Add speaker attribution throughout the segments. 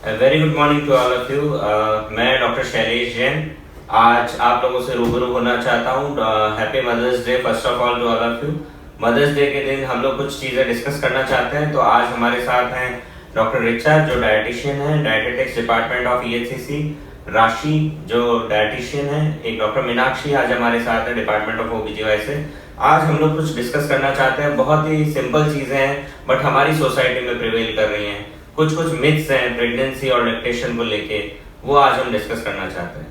Speaker 1: Very good morning to all of you. मैं doctor Shailesh Jain आज आप लोगों से रूबरू होना चाहता हूँ। Happy mother's day first of all to all of you. Mother's day के दिन हम लोग कुछ चीज़ें डिस्कस करना चाहते हैं, तो आज हमारे साथ हैं डॉक्टर रिचा जो डायटिशियन है, डायटेटिक्स डिपार्टमेंट ऑफ ईएचसीसी, राशि जो डायटिशियन है, एक डॉक्टर मीनाक्षी आज हमारे साथ है डिपार्टमेंट ऑफ ओबीजीवाई से। आज हम लोग कुछ डिस्कस करना चाहते हैं, बहुत ही सिंपल चीज़ें हैं बट हमारी सोसाइटी में प्रिवेल कर रही हैं। कुछ मिथ्स हैं प्रेगनेंसी और लैक्टेशन को लेके, वो आज हम डिस्कस करना चाहते हैं।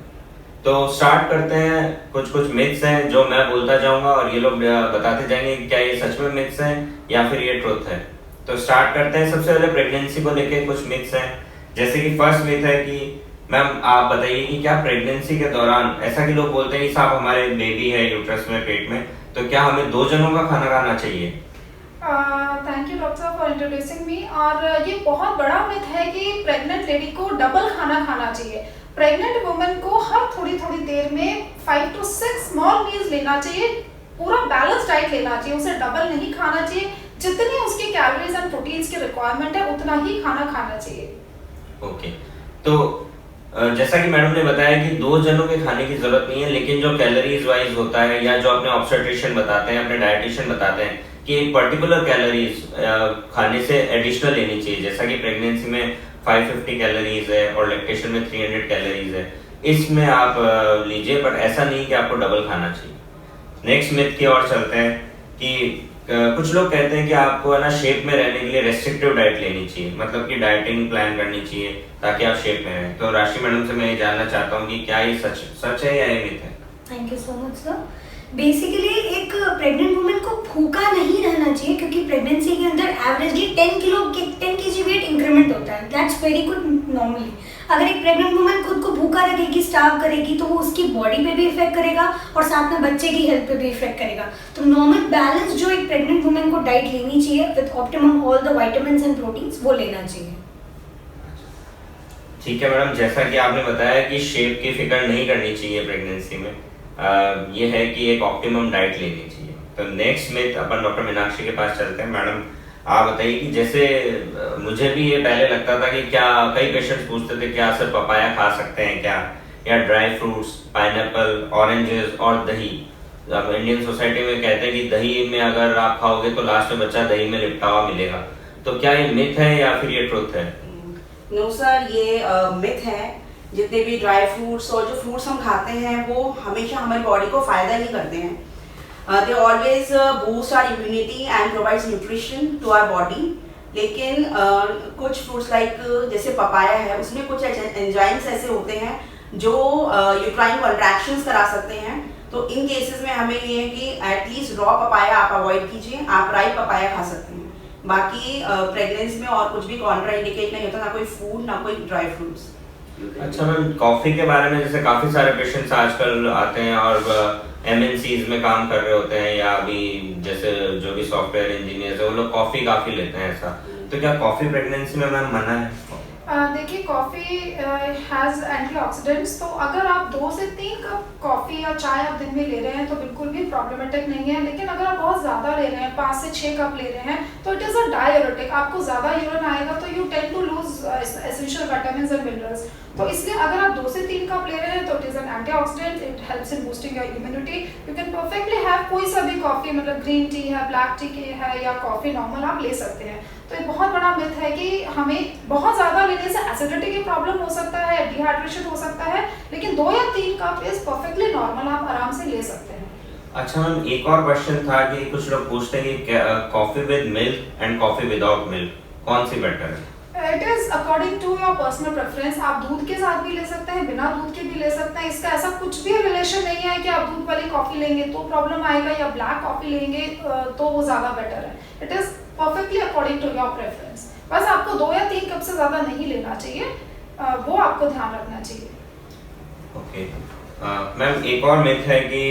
Speaker 1: तो स्टार्ट करते हैं। कुछ मिथ्स हैं जो मैं बोलता जाऊंगा और ये लोग बताते जाएंगे कि क्या ये सच में मिथ्स हैं या फिर ये ट्रुथ है। तो स्टार्ट करते हैं। सबसे पहले प्रेगनेंसी को लेके कुछ मिथ्स हैं। जैसे कि फर्स्ट मिथ है कि मैम आप बताइए कि क्या प्रेगनेंसी के दौरान, ऐसा कि लोग बोलते हैं कि साहब हमारे बेबी है यूट्रस में, पेट में, तो क्या हमें 2 जनों का खाना खाना चाहिए?
Speaker 2: थैंक यू डॉक्टर साहब फॉर इंट्रोड्यूसिंग मी। और ये बहुत बड़ा मिथ है कि प्रेग्नेंट लेडी को डबल खाना खाना चाहिए। प्रेग्नेंट वुमेन को हर थोड़ी थोड़ी देर में 5 to 6 स्मॉल मील्स लेना चाहिए, पूरा बैलेंस डाइट लेना चाहिए, उसे डबल नहीं खाना चाहिए। जितनी उसकी कैलोरीज एंड प्रोटीन्स की रिक्वायरमेंट है उतना ही खाना खाना चाहिए।
Speaker 1: ओके, तो जैसा कि मैडम ने बताया कि 2 जनों के खाने की जरूरत नहीं है, लेकिन जो कैलोरीज वाइज होता है या जो अपने ऑब्स्टेट्रिशियन बताते हैं, अपने डायटिशियन बताते हैं कि एक पर्टिकुलर कैलोरीज खाने से एडिशनल लेनी चाहिए। जैसा कि प्रेगनेंसी में 550 कैलोरीज है और लैक्टेशन में 300 कैलोरीज है, इसमें आप लीजिए, बट ऐसा नहीं कि आपको डबल खाना चाहिए। नेक्स्ट मिथ की ओर चलते हैं कि कुछ लोग कहते हैं कि आपको है ना शेप में रहने के लिए रेस्ट्रिक्टिव डाइट लेनी चाहिए, मतलब कि डाइटिंग प्लान करनी चाहिए ताकि आप शेप में रहें। तो राशि मैडम से मैं ये जानना चाहता हूँ कि क्या ये सच है या ये मिथ है?
Speaker 3: Thank you so much sir. Basically एक प्रेग्नेंट वुमेन को भूखा नहीं रहना चाहिए, क्योंकि प्रेगनेंसी के अंदर एवरेजली 10 केजी वेट इंक्रीमेंट होता है। That's very good normally. अगर एक प्रेग्नेंट वुमेन खुद को भूखा रखेगी, स्टार्व करेगी, तो वो उसकी बॉडी पे भी इफेक्ट करेगा और साथ में बच्चे की हेल्थ पे भी इफेक्ट करेगा। तो नॉर्मल बैलेंस जो एक प्रेग्नेंट वुमेन को डाइट लेनी चाहिए with optimum all the vitamins and proteins, वो लेना चाहिए।
Speaker 1: ठीक है मैडम, जैसा कि आपने बताया कि शेप की फिक्र नहीं करनी चाहिए प्रेगनेंसी में, ये है कि एक ऑप्टिमम डाइट लेनी चाहिए। तो नेक्स्ट मिथ अपन डॉक्टर मीनाक्षी के पास चलते हैं। मैडम आप बताइए कि जैसे मुझे भी ये पहले लगता था कि क्या, कई पेशेंट्स पूछते थे क्या सर पपाया खा सकते हैं क्या, या ड्राई फ्रूट्स, पाइनएप्पल, ऑरेंजेस और दही। अब इंडियन सोसाइटी में कहते हैं कि दही में अगर आप खाओगे तो लास्ट में बच्चा दही में लिपटा हुआ मिलेगा। तो क्या ये मिथ है या फिर ये ट्रुथ है?
Speaker 4: नो सर, ये मिथ है। जितने भी ड्राई फ्रूट्स और जो फ्रूट्स हम खाते हैं वो हमेशा हमारी बॉडी को फायदा ही करते हैं। They always boost our immunity and provides nutrition to our body. लेकिन कुछ फ्रूट्स लाइक जैसे पपाया है, उसमें कुछ एंजाइम्स ऐसे होते हैं जो यूट्राइन कॉन्ट्रैक्शंस करा सकते हैं। तो इन केसेस में हमें ये है कि एटलीस्ट रॉ पपाया आप अवॉइड कीजिए, आप राइप पपाया खा सकते हैं। बाकी प्रेगनेंसी में और कुछ भी कॉन्ट्रा इंडिकेट नहीं होता, ना कोई फूड ना कोई ड्राई फ्रूट्स।
Speaker 1: अच्छा मैम, कॉफी के बारे में जैसे काफी सारे पेशेंट्स आजकल आते हैं और एमएनसीज में काम कर रहे होते हैं, या अभी जैसे जो भी सॉफ्टवेयर इंजीनियर्स है वो लोग कॉफी काफी लेते हैं, ऐसा तो क्या कॉफी प्रेगनेंसी में मैम मना है?
Speaker 2: देखिए, कॉफ़ी हैज़ एंटीऑक्सीडेंट्स, तो अगर आप 2 से 3 कप कॉफ़ी या चाय आप दिन में ले रहे हैं तो बिल्कुल भी प्रॉब्लमेटिक नहीं है। लेकिन अगर आप बहुत ज़्यादा ले रहे हैं, 5 से 6 कप ले रहे हैं, तो इट इज़ अ डाययूरेटिक, आपको ज़्यादा यूरिन आएगा तो you tend to lose essential vitamins and minerals. तो इसलिए अगर आप 2 से 3 कप ले रहे हैं तो it is an antioxidant, it helps in boosting your immunity. You can perfectly have कोई सा भी कॉफ़ी, मतलब ग्रीन टी है, ब्लैक टी है, या कॉफ़ी नॉर्मल आप ले सकते हैं। तो एक बहुत बड़ा मिथ है कि हमें बहुत ज़्यादा लेने से एसिडिटी की प्रॉब्लम हो सकता है, डिहाइड्रेशन हो सकता है, लेकिन 2 या 3 कप इज परफेक्टली नॉर्मल, आप आराम से ले सकते हैं।
Speaker 1: अच्छा मैम, एक और क्वेश्चन था कि कुछ लोग पूछते हैं कि coffee with milk and coffee without milk कौन सी बेटर है?
Speaker 2: It is according to your personal preference. आप दूध के साथ भी ले सकते हैं, बिना दूध के भी ले सकते हैं। इसका ऐसा कुछ भी रिलेशन नहीं है कि आप दूध वाली कॉफी लेंगे तो प्रॉब्लम आएगा या ब्लैक कॉफी लेंगे तो वो ज्यादा बेटर है। It is perfectly according to your preference. बस आपको 2 या 3 कप से ज्यादा नहीं लेना चाहिए, वो आपको ध्यान रखना चाहिए।
Speaker 1: ओके मैम, एक और मिथ है कि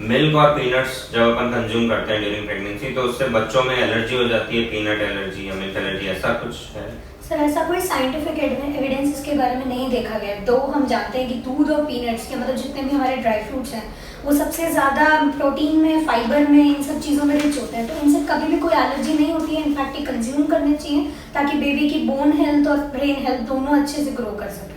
Speaker 1: मिल्क और पीनट्स जब अपन कंज्यूम करते हैं ड्यूरिंग प्रेगनेंसी तो उससे बच्चों में एलर्जी हो जाती है, पीनट एलर्जी या मिल्क एलर्जी, ऐसा कुछ है?
Speaker 3: सर ऐसा कोई साइंटिफिक एविडेंस इसके बारे में नहीं देखा गया। तो हम जानते हैं कि दूध और पीनट्स के मतलब जितने भी हमारे ड्राई फ्रूट्स हैं वो सबसे ज़्यादा प्रोटीन में, फाइबर में, इन सब चीज़ों में रिच होते हैं, तो इनसे कभी भी कोई एलर्जी नहीं होती है। इनफैक्ट ये कंज्यूम करने चाहिए ताकि बेबी की बोन हेल्थ और ब्रेन हेल्थ दोनों अच्छे से ग्रो कर सके।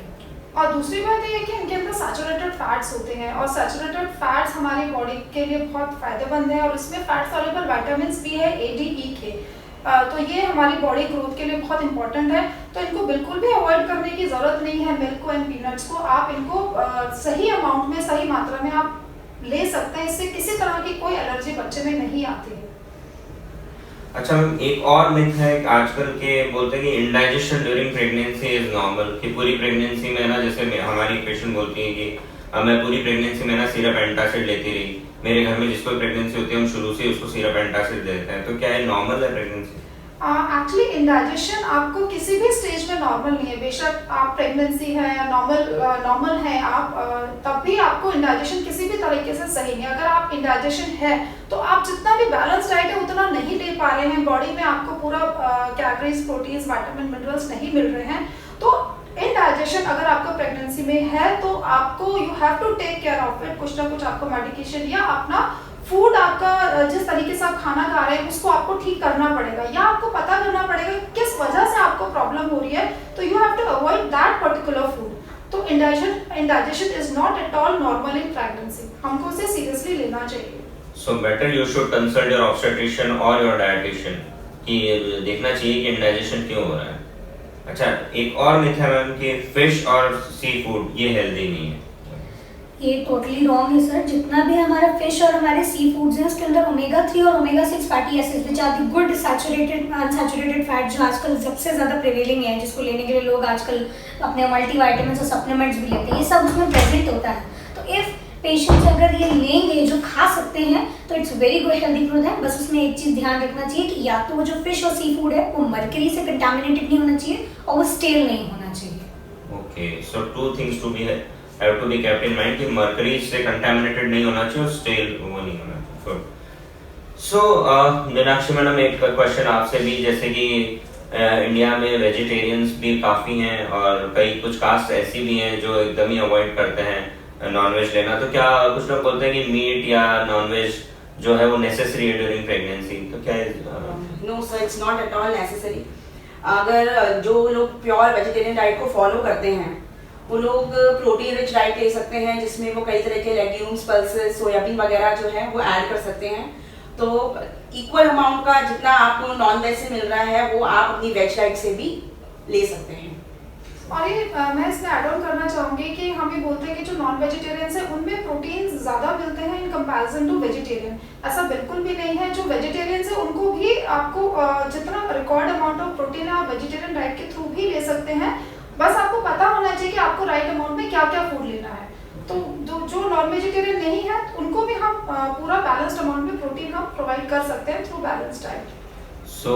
Speaker 2: और दूसरी बात ये है कि इनके अंदर सैचुरेटेड फैट्स होते हैं और सैचुरेटेड फैट्स हमारी बॉडी के लिए बहुत फायदेमंद है और इसमें फैट सॉल्युबल विटामिन्स भी है A, D, E, K। तो ये हमारी बॉडी ग्रोथ के लिए बहुत इंपॉर्टेंट है। तो इनको बिल्कुल भी अवॉइड करने की ज़रूरत नहीं है मिल्क को एंड पीनट्स को। आप इनको सही अमाउंट में, सही मात्रा में आप ले सकते हैं। इससे किसी तरह की कोई एलर्जी बच्चे में नहीं आती है।
Speaker 1: अच्छा मैम, एक और मिथ है आजकल के बोलते हैं कि indigestion during pregnancy is normal, कि पूरी प्रेगनेंसी में ना, जैसे हमारी पेशेंट बोलती है कि मैं पूरी प्रेगनेंसी में ना सिरप एंटासिड लेती रही, मेरे घर में जिसको प्रेगनेंसी होती है हम शुरू से उसको सिरप एंटासिड देते हैं, तो क्या ये नॉर्मल है प्रेगनेंसी?
Speaker 2: एक्चुअली इंडाइजेशन आपको किसी भी स्टेज में नॉर्मल नहीं है। बेशक आप प्रेगनेंसी है या नॉर्मल है आप, तब भी आपको इंडाइजेशन किसी भी तरीके से सही नहीं है। अगर आप इंडाइजेशन है तो आप जितना भी बैलेंस डाइट है उतना नहीं ले पा रहे हैं, बॉडी में आपको पूरा कैलोरीज, प्रोटीन्स, विटामिन, मिनरल्स नहीं मिल रहे हैं। तो इंडाइजेशन अगर आपको प्रेगनेंसी में है तो आपको you have to take care of it. कुछ ना कुछ आपको मेडिकेशन या अपना फूड, आपका जिस तरीके से आप खाना खा रहे हैं उसको आपको ठीक करना पड़ेगा, या आपको पता करना पड़ेगा किस वजह से आपको प्रॉब्लम हो रही है। तो you have to avoid that particular food. तो indigestion is not at all normal in pregnancy, हमको उसे सीरियसली लेना चाहिए।
Speaker 1: So better you should consult your obstetrician और योर डायटिशियन कि देखना चाहिए कि इंडाइजेशन क्यों हो रहा है। अच्छा, एक और मिथ है मैम कि फिश और सी फूड ये हेल्दी नहीं है।
Speaker 3: ये टोटली रॉन्ग है सर। जितना भी हमारा फिश और हमारे सी फूड्स हैं उसके अंदर ओमेगा 3 और omega 6 fatty acids which are the good saturated unsaturated fat जो आजकल सबसे ज़्यादा प्रिवेलिंग है, जिसको लेने के लिए लोग आजकल अपने मल्टीविटामिन्स और सप्लीमेंट्स भी लेते हैं, ये सब उसमें प्रेजेंट होता है। तो इफ़ पेशेंट्स अगर ये लेंगे जो खा सकते हैं तो it's very good healthy food है। बस उसमें एक चीज़ ध्यान रखना चाहिए कि या तो वो जो फिश और सी फूड है वो मर्करी से कंटामिनेटेड नहीं होना चाहिए और वो स्टेल नहीं होना चाहिए।
Speaker 1: Okay, so two things to be have to be kept in mind कि मर्करी से कंटामिनेटेड नहीं होना चाहिए और स्टेल वो नहीं होना चाहिए। सो मीनाक्षी मैडम, एक क्वेश्चन आपसे भी, जैसे कि इंडिया में वेजिटेरियंस भी काफ़ी हैं और कई कुछ कास्ट ऐसी भी हैं जो एकदम ही अवॉइड करते हैं नॉनवेज लेना, तो क्या कुछ लोग बोलते हैं कि मीट या नॉनवेज जो है वो नेसेसरी है ड्यूरिंग प्रेगनेंसी, तो क्या
Speaker 4: no sir, it's not at all necessary. अगर जो लोग प्योर वेजिटेरियन डाइट को फॉलो करते हैं वो लोग प्रोटीन रिच डाइट ले सकते हैं, जिसमें वो कई तरह के लेग्यूम्स, पल्सेस, सोयाबीन वगैरह जो है वो ऐड कर सकते हैं। तो इक्वल अमाउंट का जितना आपको नॉन वेज से मिल रहा है वो आप अपनी वेज डाइट से भी ले सकते हैं।
Speaker 2: और ये मैं इसमें ऐड ऑन करना चाहूँगी कि हम ये बोलते हैं कि जो नॉन वेजिटेरियंस है उनमें प्रोटीन ज़्यादा मिलते हैं इन कंपैरिजन टू वेजिटेरियन। ऐसा बिल्कुल भी नहीं है। जो वेजिटेरियंस है उनको भी आपको जितना रिकॉर्ड अमाउंट ऑफ प्रोटीन है आप वेजिटेरियन डाइट के थ्रू भी ले सकते हैं। बस आपको पता होना चाहिए कि आपको राइट अमाउंट में क्या क्या फूड लेना है। तो जो नॉन वेजिटेरियन नहीं है उनको भी हम पूरा बैलेंस्ड अमाउंट में प्रोटीन हम प्रोवाइड कर सकते हैं थ्रू बैलेंस्ड डाइट।
Speaker 1: सो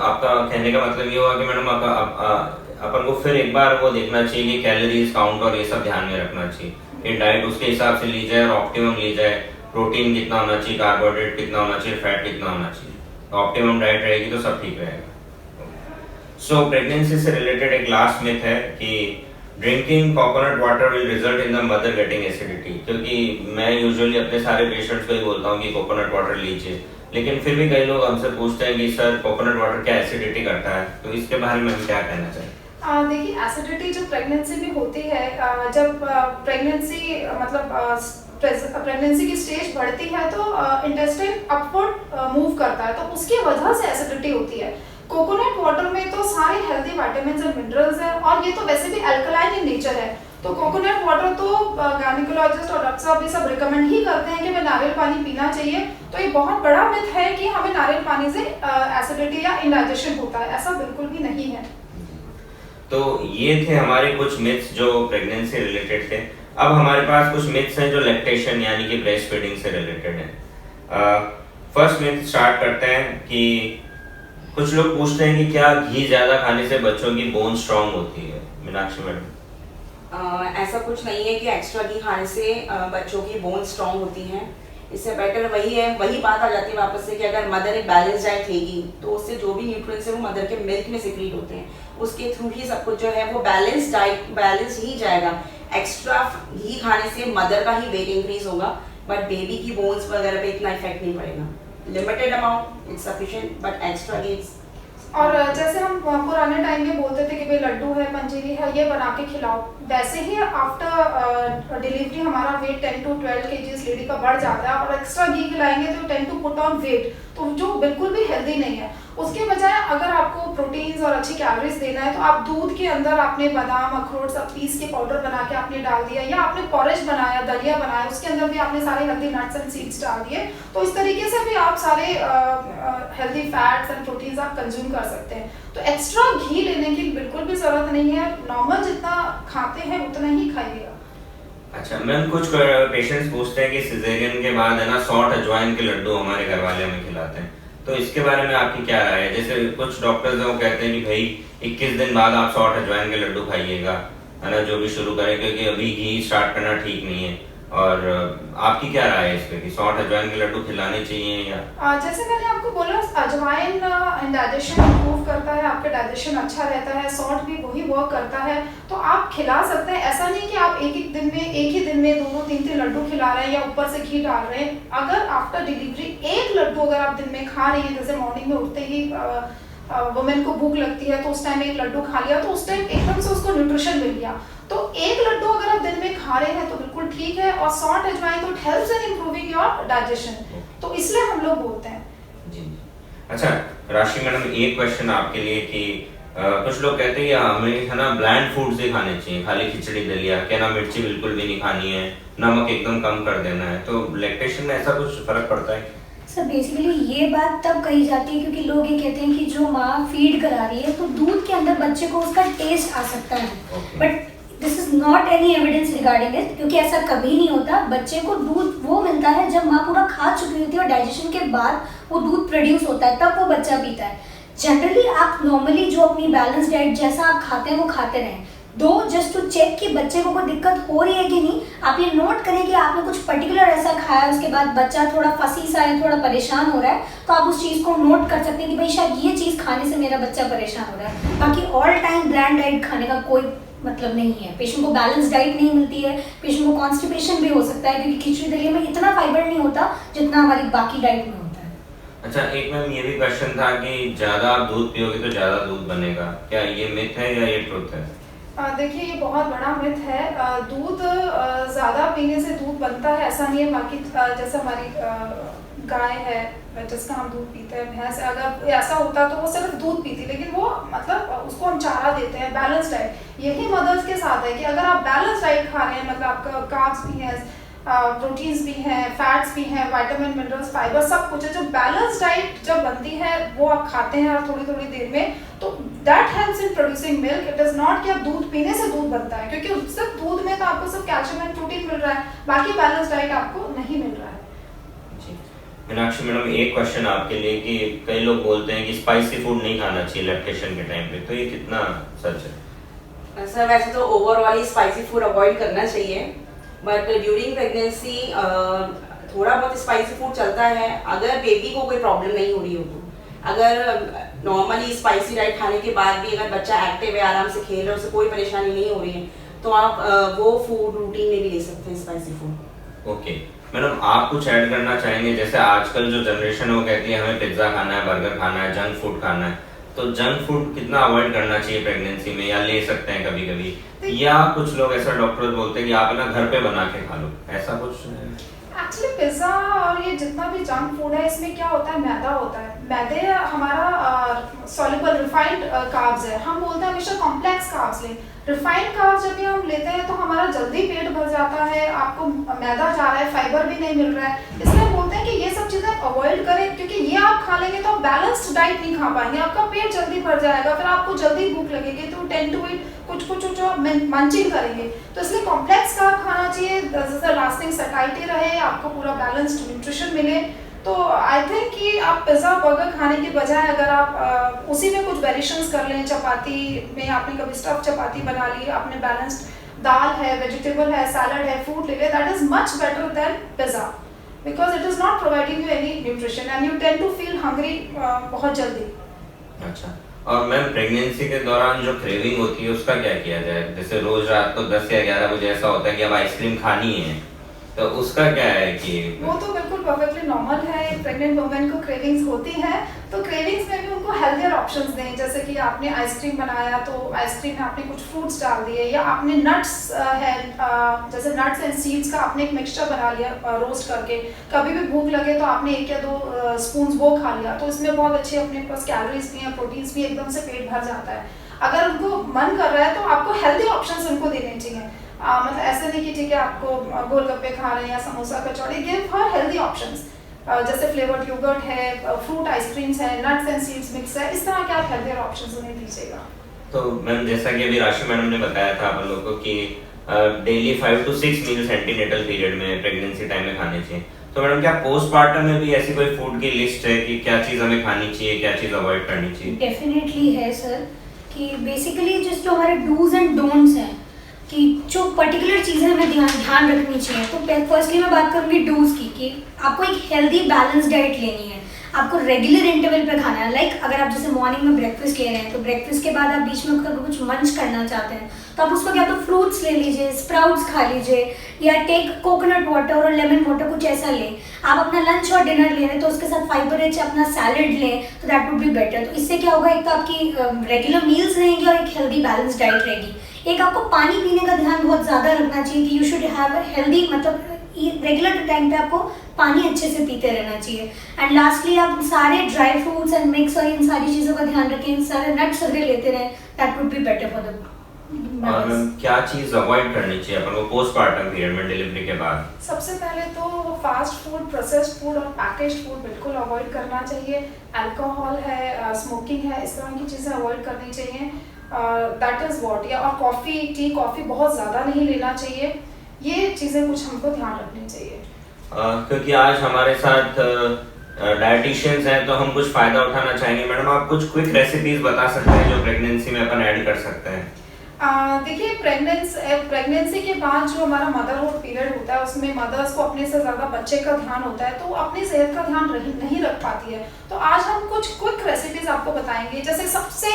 Speaker 1: आपका कहने का मतलब ये हुआ कि मैडम अपन को फिर एक बार वो देखना चाहिए कि कैलोरीज काउंट और ये सब ध्यान में रखना चाहिए कि डाइट उसके हिसाब से ली जाए और ऑप्टिमम ली जाए। प्रोटीन कितना होना चाहिए, कार्बोहाइड्रेट कितना होना चाहिए, फैट कितना होना चाहिए, ऑप्टिमम डाइट रहेगी तो सब ठीक रहेगा। सो प्रेगनेंसी से रिलेटेड एक लास्ट मिथ है कि drinking coconut water will result in the mother getting acidity, क्योंकि मैं यूजुअली अपने सारे पेशेंट्स को ही बोलता हूँ कि कोकोनट वाटर लीजिए, लेकिन फिर भी कई लोग हमसे पूछते हैं कि सर कोकोनट वाटर क्या एसिडिटी करता है, तो इसके बारे में हम क्या कहना चाहिए?
Speaker 2: देखिए, एसिडिटी जब प्रेगनेंसी में होती है, जब प्रेगनेंसी मतलब प्रेगनेंसी की स्टेज बढ़ती है तो इंटेस्टाइन अपवर्ड मूव करता है, तो उसकी वजह से एसिडिटी होती है। कोकोनट वाटर में तो सारे हेल्दी विटामिन्स एंड मिनरल्स हैं और ये तो वैसे भी अल्कलाइन इन नेचर है, तो कोकोनट वाटर तो गायनेकोलॉजिस्ट और डॉक्टर साहब ये सब रिकमेंड ही करते हैं कि हमें नारियल पानी पीना चाहिए। तो ये बहुत बड़ा मिथ है कि हमें नारियल पानी से एसिडिटी या इंडाइजेशन होता है, ऐसा बिल्कुल भी नहीं है।
Speaker 1: तो ये थे हमारे कुछ मिथ्स जो प्रेगनेंसी रिलेटेड थे। अब हमारे पास कुछ मिथ्स हैं जो लैक्टेशन यानी कि ब्रेस्ट फीडिंग से रिलेटेड हैं। फर्स्ट मिथ स्टार्ट करते हैं कि कुछ लोग पूछते हैं कि क्या घी ज्यादा खाने से बच्चों की बोन स्ट्रांग होती है? मीनाक्षी मैडम,
Speaker 4: ऐसा कुछ नहीं है कि एक्स्ट्रा घी खाने से बच्चों की बोन स्ट्रांग होती हैं। इससे बेटर वही बात आ जाती है वापस से कि अगर मदर एक बैलेंस डाइट लेगी तो उससे जो भी न्यूट्रिएंट्स है वो मदर के मिल्क में सिक्रीट होते हैं, उसके थ्रू ही सब कुछ जो है वो बैलेंस ही जाएगा। एक्स्ट्रा घी खाने से मदर का ही वेट इंक्रीज होगा, बट बेबी की बोन्स वगैरह पे इतना इफेक्ट नहीं पड़ेगा। Limited amount it's sufficient, but extra ghee
Speaker 2: और जैसे हम पुराने टाइम में बोलते थे कि भाई लड्डू है, पंजीरी है, ये बना के खिलाओ, वैसे ही आफ्टर डिलीवरी हमारा वेट 10 to 12 kgs लेडी का बढ़ जाता है और एक्स्ट्रा घी खिलाएंगे तो 10 to put on weight, तो जो बिल्कुल भी हेल्दी नहीं है। उसके बजाय अगर आपको प्रोटीन्स और अच्छी कैलोरीज देना है तो आप दूध के अंदर आपने बादाम अखरोट सब पीस के पाउडर बना के आपने डाल दिया, या आपने पॉरेज बनाया, दलिया बनाया, उसके अंदर भी आपने सारे हेल्दी नट्स एंड सीड्स डाल दिए, तो इस तरीके से भी आप सारे हेल्दी फैट्स एंड प्रोटीन्स आप कंज्यूम कर सकते हैं। तो एक्स्ट्रा घी लेने की बिल्कुल भी जरूरत नहीं है, नॉर्मल जितना खाते हैं उतना ही खाइएगा।
Speaker 1: अच्छा मैम, कुछ पेशेंट्स पूछते हैं कि सिजेरियन के बाद है ना सौंठ अजवाइन के लड्डू हमारे घर वाले हमें खिलाते हैं, तो इसके बारे में आपकी क्या राय है? जैसे कुछ डॉक्टर्स हैं वो कहते हैं कि भाई 21 दिन बाद आप सौंठ अजवाइन के लड्डू खाइएगा, है ना, जो भी शुरू करें, क्योंकि अभी घी स्टार्ट करना ठीक नहीं है। और आपकी क्या राय है इस पे कि सौंठ अजवाइन के लड्डू खिलाने चाहिए या?
Speaker 2: जैसे मैंने आपको बोला, अजवाइन डाइजेशन इंप्रूव करता है, आपका डाइजेशन अच्छा रहता है, सॉल्ट भी वही वर्क करता है, तो आप खिला सकते हैं। ऐसा नहीं कि आप एक ही दिन में 2-3 लड्डू खिला रहे हैं या ऊपर से घी डाल रहे हैं। अगर आफ्टर डिलीवरी एक लड्डू अगर आप दिन में खा रही हैं, जैसे मॉर्निंग में उठते ही वुमेन को भूख लगती है तो उस टाइम एक लड्डू खा लिया, तो उस टाइम एकदम से उसको न्यूट्रिशन मिल गया, तो एक लड्डू अगर आप दिन में खा रहे हैं तो बिल्कुल ठीक है। और सॉल्ट अजवाइन तो helps in improving your digestion, तो इसलिए हम लोग बोलते हैं।
Speaker 1: जी। अच्छा राशि मैडम, एक क्वेश्चन आपके लिए कि कुछ लोग कहते हैं हमें है ना ब्लैंड फूड्स ही खाने चाहिए, खाली खिचड़ी दलिया, क्या ना मिर्ची बिल्कुल भी नहीं खानी है, नमक एकदम कम कर देना है, तो लैक्टेशन में ऐसा कुछ फर्क पड़ता है?
Speaker 3: सर बेसिकली ये बात तब कही जाती है क्योंकि लोग ये कहते हैं कि जो माँ फीड करा रही है तो दूध के अंदर बच्चे को उसका टेस्ट आ सकता है, but this is not any evidence regarding it, क्योंकि ऐसा कभी नहीं होता। बच्चे को दूध वो मिलता है जब माँ पूरा खा चुकी होती है और डाइजेशन के बाद वो दूध प्रोड्यूस होता है, तब वो बच्चा पीता है। जनरली आप नॉर्मली जो अपनी बैलेंस डाइट जैसा आप खाते हैं वो खाते रहें, दो जस्ट टू चेक कि बच्चे को कोई दिक्कत हो रही है कि नहीं। आप ये नोट करें कि आपने कुछ पर्टिकुलर ऐसा खाया, उसके बाद बच्चा थोड़ा फंसी सा है, थोड़ा परेशान हो रहा है, तो आप उस चीज़ को नोट कर सकते हैं कि भाई शायद ये चीज़ खाने से मेरा बच्चा परेशान हो रहा है। बाकी ऑल टाइम ब्रांड डाइट खाने का कोई मतलब नहीं है। पेशेंट को बैलेंस डाइट नहीं मिलती है, पेशेंट को कॉन्स्टिपेशन भी हो सकता है, क्योंकि खिचड़ी दलिया में इतना फाइबर नहीं होता जितना हमारी बाकी डाइट में होता है।
Speaker 1: अच्छा एक मैम ये भी क्वेश्चन था कि ज्यादा आप दूध पियोगे तो ज्यादा दूध बनेगा, क्या ये मिथ है या ये ट्रुथ है?
Speaker 2: देखिए ये बहुत बड़ा मिथ है। दूध ज़्यादा पीने से दूध बनता है ऐसा नहीं है। बाकी जैसे हमारी गाय है जिसका हम दूध पीते हैं, भैंस, अगर ऐसा होता तो वो सिर्फ दूध पीती, लेकिन वो मतलब उसको हम चारा देते हैं, बैलेंस डाइट। यही मदर्स के साथ है कि अगर आप बैलेंस डाइट खा रहे हैं, मतलब आपका कार्ब्स भी है, प्रोटीन्स भी हैं, फैट्स भी हैं, विटामिन मिनरल्स फाइबर सब कुछ है, जो बैलेंस डाइट जब बनती है वो आप खाते हैं और थोड़ी थोड़ी देर में, तो that helps in producing milk. It is not कि आप दूध पीने से दूध बनता है, क्योंकि सिर्फ दूध में तो आपको सिर्फ कैल्शियम एंड प्रोटीन मिल रहा है, बाकी बैलेंस डाइट आपको नहीं मिल रहा है।
Speaker 1: मीनाक्षी मैडम एक क्वेश्चन आपके लिए कि कई लोग बोलते हैं कि स्पाइसी फूड नहीं खाना चाहिए लैक्टेशन के टाइम पे, तो ये कितना सच है?
Speaker 4: सर वैसे तो ओवरऑल ही स्पाइसी फूड अवॉइड करना चाहिए, बट ड्यूरिंग प्रेगनेंसी थोड़ा बहुत स्पाइसी फूड चलता है अगर बेबी को कोई प्रॉब्लम नहीं हो रही हो तो। अगर नॉर्मली स्पाइसी डाइट खाने के बाद भी अगर बच्चा एक्टिव है, आराम से खेल रहा है, उसे कोई परेशानी नहीं हो रही है, तो आप वो फूड रूटीन में भी ले सकते हैं स्पाइसी फूड।
Speaker 1: ओके मैडम, आप कुछ ऐड करना चाहेंगे? जैसे आजकल जो जनरेशन है वो कहती है हमें पिज्जा खाना है, बर्गर खाना है, जंक फूड खाना है, तो जंक फूड कितना अवॉइड करना चाहिए प्रेगनेंसी में, या ले सकते हैं कभी कभी, या कुछ लोग ऐसा डॉक्टर बोलते हैं कि आप ना घर पे बना के खा लो, ऐसा कुछ?
Speaker 2: एक्चुअली पिज्ज़ा और ये जितना भी जंक फूड है इसमें क्या होता है, मैदा होता है। मैदे हमारा सॉल्युबल रिफाइंड कार्ब्स है, हम बोलते हैं हमेशा कॉम्प्लेक्स कार्ब्स लें। रिफाइंड कार्ब्स जब भी हम लेते हैं तो हमारा जल्दी पेट भर जाता है, आपको मैदा जा रहा है, फाइबर भी नहीं मिल रहा है, इसलिए हम बोलते हैं कि ये सब चीज़ें अवॉइड करें, क्योंकि ये आप खा लेंगे तो आप बैलेंस्ड डाइट नहीं खा पाएंगे, आपका पेट जल्दी भर जाएगा, फिर आपको जल्दी भूख लगेगी, तो 10 to 8 कुछ मंचिंग करेंगे। तो इसलिए कॉम्प्लेक्स कार्ब खाना चाहिए, जैसे लास्टिंग सैटिस्फैक्टरी रहे, आपको पूरा बैलेंस्ड न्यूट्रिशन मिले। तो आई थिंक कि आप पिज़्ज़ा बर्गर खाने के बजाय अगर आप उसी में कुछ वेरिएशंस कर लें, चपाती में आपने कभी स्टफ चपाती बना ली, आपने बैलेंस्ड दाल है, वेजिटेबल है, सैलड है, फ्रूट ले लिया, that is much better than pizza, because it is not providing you any nutrition and you tend to feel hungry बहुत जल्दी।
Speaker 1: अच्छा, और मैम प्रेगनेंसी के दौरान जो क्रेविंग होती है उसका क्या किया जाए? जैसे रोज रात को 10 या 11 बजे ऐसा होता है कि अब आइसक्रीम खानी है, तो उसका क्या है कि
Speaker 2: वो तो बिल्कुल परफेक्टली नॉर्मल है, प्रेग्नेंट वुमेन को क्रेविंग्स होती हैं, तो क्रेविंग्स में भी उनको उनको हेल्थियर ऑप्शंस दें, जैसे कि आपने आइसक्रीम बनाया तो आइसक्रीम में आपने कुछ फ्रूट्स डाल दिए, या आपने नट्स है जैसे नट्स एंड सीड्स का आपने एक मिक्सचर बना लिया रोस्ट करके, कभी भी भूख लगे तो आपने 1 या 2 स्पून वो खा लिया, तो इसमें बहुत अच्छे अपने पास कैलोरीज भी हैं, प्रोटीन्स भी, एकदम से पेट भर जाता है। अगर उनको मन कर रहा है तो आपको हेल्दी ऑप्शंस उनको देने चाहिए, मतलब ऐसे नहीं कि ठीक है आपको गोलगप्पे खा रहे हैं या समोसा कचौड़ी, गिव हर हेल्दी ऑप्शंस, जैसे फ्लेवर्ड योगर्ट है, फ्रूट आइसक्रीम्स है, नट्स एंड सीड्स मिक्स है, इस तरह के आप हेल्दी ऑप्शंस उन्हें दीजिएगा।
Speaker 1: तो मैम जैसा कि अभी राशि मैडम ने बताया था अपन लोगों को कि daily 5 to 6 meals antenatal period में प्रेगनेंसी टाइम में खाने चाहिए, तो मैडम क्या पोस्टपार्टम में भी ऐसी कोई फूड की लिस्ट है कि क्या चीज़ हमें खानी चाहिए, क्या चीज़ अवॉइड करनी चाहिए?
Speaker 3: डेफिनेटली है सर, कि बेसिकली जो हमारे डूज एंड डोंट्स हैं, कि जो पर्टिकुलर चीज़ें हमें ध्यान रखनी चाहिए। तो फर्स्टली मैं बात करूँगी डूज की, कि आपको एक हेल्दी बैलेंस डाइट लेनी है, आपको रेगुलर इंटरवल पे खाना है। लाइक अगर आप जैसे मॉर्निंग में ब्रेकफास्ट ले रहे हैं, तो ब्रेकफास्ट के बाद आप बीच में अगर कुछ मंच करना चाहते हैं तो आप उसको क्या तो फ्रूट्स ले लीजिए, स्प्राउट्स खा लीजिए, या टेक कोकोनट वाटर और लेमन वाटर, कुछ ऐसा लें। आप अपना लंच और डिनर ले रहे हैं तो उसके साथ फाइबर रिच अपना सैलड लें, तो दैट वुड बी बेटर। तो इससे क्या होगा, एक तो आपकी रेगुलर मील्स रहेंगी और एक हेल्दी बैलेंस डाइट रहेगी। एक आपको पानी पीने का ध्यान बहुत ज़्यादा रखना चाहिए, कि यू शुड हैव हेल्दी, मतलब रेगुलर टाइम पे आपको पानी अच्छे से पीते रहना चाहिए। एंड लास्टली आप सारे ड्राई फ्रूट्स एंड मिक्स और इन सारी चीज़ों का ध्यान रखें, सारे नट्स वगैरह लेते रहें, that would be better for the.
Speaker 1: और मैम क्या चीज़ अवॉइड करनी चाहिए अपन को पोस्टपार्टम पीरियड में डिलीवरी के बाद?
Speaker 2: सबसे पहले तो फास्ट फूड, प्रोसेस्ड फूड और पैकेज्ड फूड बिल्कुल अवॉइड करना चाहिए। अल्कोहल है, स्मोकिंग है, इस तरह की चीज़ें अवॉइड करनी चाहिए, दैट इज़ व्हाट। या और कॉफ़ी, टी, कॉफ़ी बहुत ज़्यादा नहीं लेना चाहिए, ये चीज़ें कुछ हमको ध्यान रखनी चाहिए।
Speaker 1: क्योंकि आज हमारे साथ डायटिशियंस हैं, तो हम कुछ फ़ायदा उठाना चाहेंगे। मैडम आप कुछ क्विक रेसिपीज़ बता सकते हैं जो प्रेगनेंसी में अपन ऐड कर सकते हैं?
Speaker 2: देखिए प्रेगनेंसी के बाद जो हमारा मदरहुड पीरियड होता है, उसमें मदर्स को अपने से ज़्यादा बच्चे का ध्यान होता है, तो वो अपनी सेहत का ध्यान नहीं रख पाती है। तो आज हम कुछ क्विक रेसिपीज़ आपको बताएंगे। जैसे सबसे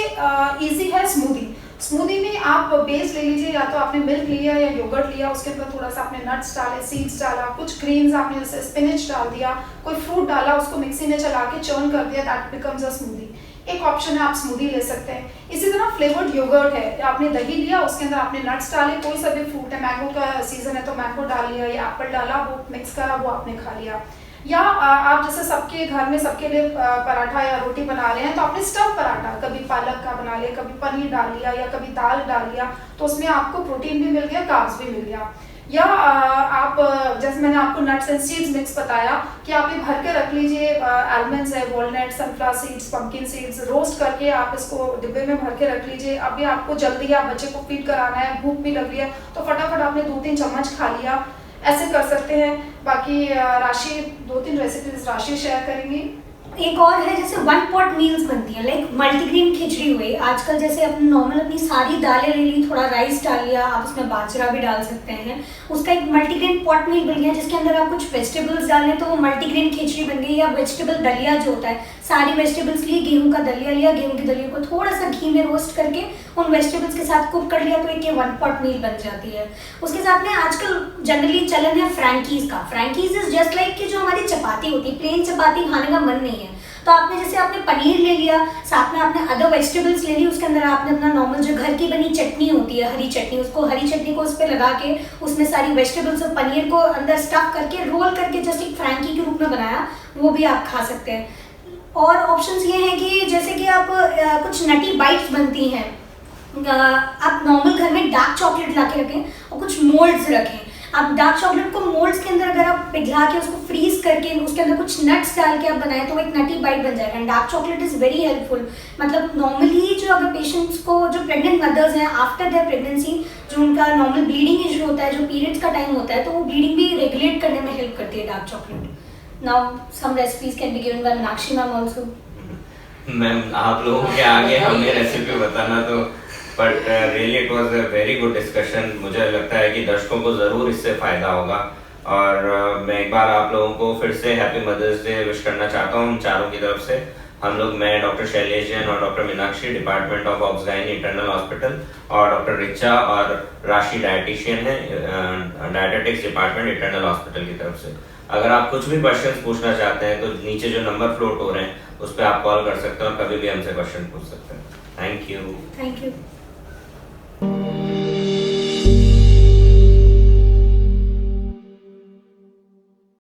Speaker 2: इजी है स्मूदी। स्मूदी में आप बेस ले लीजिए, या तो आपने मिल्क लिया या योगर्ट लिया, उसके ऊपर थोड़ा सा आपने नट्स डाले, सीड्स डाला, कुछ ग्रीन्स आपने जैसे स्पिनच डाल दिया, कोई फ्रूट डाला, उसको मिक्सी में चला के चर्न कर दिया, दैट बिकम्स अ स्मूदी। एक ऑप्शन है, आप स्मूदी ले सकते हैं। इसी तरह फ्लेवर्ड योगर्ट है, आपने दही लिया, उसके अंदर आपने नट्स डाले, कोई सा भी फ्रूट है, मैंगो का सीजन है तो मैंगो डाल लिया, या एप्पल डाला, वो मिक्स करा, वो आपने खा लिया। या आप जैसे सबके घर में सबके लिए पराठा या रोटी बना रहे हैं, तो आपने स्टफ पराठा कभी पालक का बना लिया, कभी पनीर डाल लिया, या कभी दाल डाल लिया, तो उसमें आपको प्रोटीन भी मिल गया, कार्ब्स भी मिल गया। या आप जैसे मैंने आपको नट्स एंड सीड्स मिक्स बताया, कि आप ये भर के रख लीजिए, आलमंड्स है, walnut, sunflower seeds, pumpkin seeds, roast करके आप इसको डिब्बे में भर के रख लीजिए। अभी आपको जल्दी है, आप बच्चे को फीड कराना है, भूख भी लग रही है, तो फटाफट आपने 2-3 चम्मच खा लिया, ऐसे कर सकते हैं। बाकी राशि 2-3 रेसिपीज राशि शेयर करेंगी।
Speaker 3: एक और है, जैसे 1 पॉट मील्स बनती है, लाइक मल्टीग्रेन खिचड़ी हुई। आजकल जैसे अपने नॉर्मल अपनी सारी दालें ले ली, थोड़ा राइस डाल लिया, आप उसमें बाजरा भी डाल सकते हैं, उसका एक मल्टीग्रेन पॉट मील बन गया, जिसके अंदर आप कुछ वेजिटेबल्स डालें तो वो मल्टीग्रेन खिचड़ी बन गई। या वेजिटेबल दलिया जो होता है, सारी वेजिटेबल्स ली, गेहूं का दलिया लिया, गेहूं के दलिया को थोड़ा सा घी में रोस्ट करके उन वेजिटेबल्स के साथ कुक कर लिया, तो एक 1 पॉट मील बन जाती है। उसके साथ में आजकल जनरली चलन है फ्रैंकीज का। फ्रैंकीज इज जस्ट लाइक कि जो हमारी चपाती होती है, प्लेन चपाती खाने का मन नहीं है, तो आपने जैसे आपने पनीर ले लिया, साथ में आपने अदर वेजिटेबल्स ले ली, उसके अंदर आपने अपना नॉर्मल जो घर की बनी चटनी होती है, हरी चटनी, उसको हरी चटनी को उस पर लगा के उसमें सारी वेजिटेबल्स और पनीर को अंदर स्टफ करके रोल करके जस्ट एक फ्रैंकी के रूप में बनाया, वो भी आप खा सकते हैं। और ऑप्शंस ये हैं कि जैसे कि आप कुछ नटी बाइट्स बनती हैं, आप नॉर्मल घर में डार्क चॉकलेट ला के रखें और कुछ मोल्ड्स रखें। आप डार्क चॉकलेट को मोल्ड्स के अंदर अगर आप पिघला के उसको फ्रीज करके उसके अंदर कुछ नट्स डाल के आप बनाएं, तो वो एक नटी बाइट बन जाएगा। Dark chocolate is very helpful. मतलब नॉर्मली जो अगर पेशेंट्स को, जो प्रेग्नेंट मदर्स हैं, आफ्टर देयर प्रेगनेंसी जो उनका नॉर्मल ब्लीडिंग इशू होता है, जो पीरियड्स का टाइम होता है, तो वो ब्लीडिंग भी रेगुलेट करने में हेल्प करती है dark chocolate. Now some recipes can be given by Meenakshi ma'am also.
Speaker 1: Ma'am आप लोगों के आगे हमें रेसिपी बताना, तो but really it was a very good discussion. मुझे लगता है कि दर्शकों को ज़रूर इससे फ़ायदा होगा। और मैं एक बार आप लोगों को फिर से हैप्पी मदर्स डे विश करना चाहता हूँ हम चारों की तरफ से। हम लोग, मैं डॉक्टर शैलेश जैन और doctor Meenakshi, department of obs-again internal hospital, और डॉक्टर रिचा और राशि डायटिशियन है, डायटेटिक्स डिपार्टमेंट इंटरनल हॉस्पिटल की तरफ से। अगर आप कुछ भी क्वेश्चंस पूछना चाहते हैं तो नीचे जो नंबर फ्लोट हो रहे हैं उस पर आप कॉल कर सकते हैं और कभी भी हमसे क्वेश्चन पूछ सकते हैं। Thank you.
Speaker 3: Thank you.